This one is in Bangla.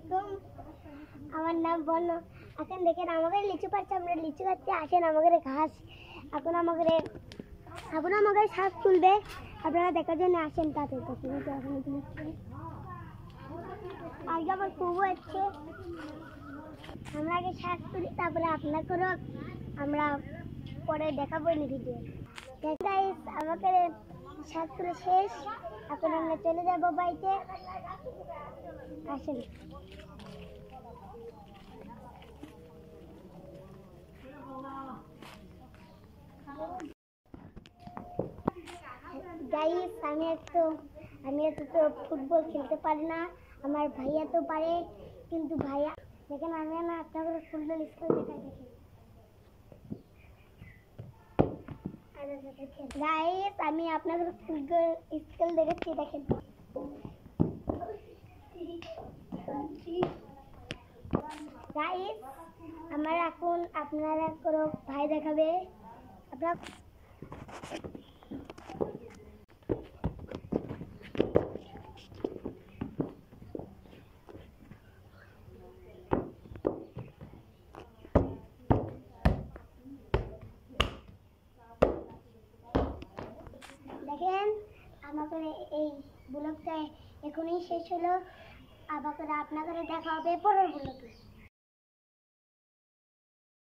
আলাইকুম, আমার নাম বর্ণ। এখন দেখেন আমাদের লিচু পাচ্ছে, আমরা লিচু খাচ্ছি। আসেন আমাদের ঘাস, এখন আমাদের শ্বাস তুলবে, আপনারা দেখার জন্য আসেন। তাদের আগে আমার খুব হচ্ছে, আমরা আগে শ্বাস তুলি, তারপরে আপনাদেরও আমরা পরে দেখাবো এই ভিডিও। গাইস, আমাকে শ্বাস তুলে শেষ, এখন আমরা চলে যাবো বাড়িতে। আসেন। গাইস, আমি এত তো ফুটবল খেলতে পারি না, আমার ভাইয়া তো পারে, কিন্তু ভাইয়া দেখেন আমি না আপনাদের ফুটবল স্কুল দেখাই দেখেন। গাইস, আমি আপনাদের ফুটবল স্কুল দেখাচ্ছি দেখেন। গাইস, আমার এখন আপনারা কোনো ভাই দেখাবে, আপনারা দেখেন। আমাদের এই ব্লগটা এখনই শেষ হলো, আবার আপনাদের দেখা হবে পরের ব্লগে।